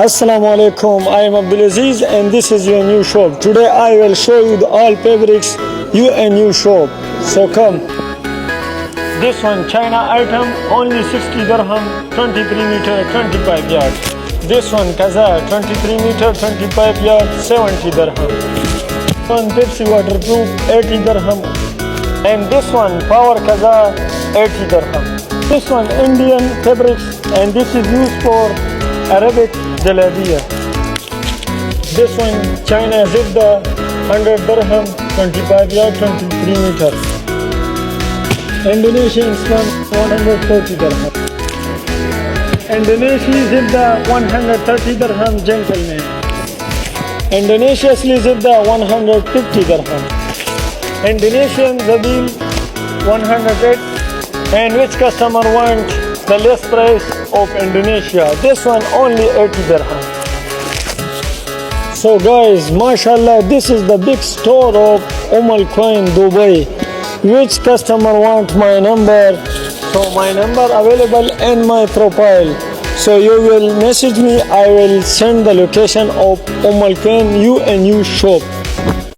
Assalamu alaikum, I am Abdulaziz and this is UNU shop. Today I will show you the all fabrics UNU shop. So come. This one China item only 60 dirham, 23 meter, 25 yard. This one Kaza 23 meter, 25 yard, 70 dirham. One Pepsi waterproof 80 dirham. And this one Power Kaza 80 dirham. This one Indian fabrics and this is used for Arabic jalabiya. This one China zibda 100 dirham, 25 yard, 23 meter. Indonesian spun 140 dirham. Indonesian zibda 130 dirham, gentlemen. Indonesia zibda 150 dirham. Indonesian zabil 108. And which customer want the less price of Indonesia? This one only 80 dirham. So guys, mashallah, this is the big store of Quawain, Dubai. Which customer want my number? So my number available in my profile. So you will message me, I will send the location of Quawain UNU shop.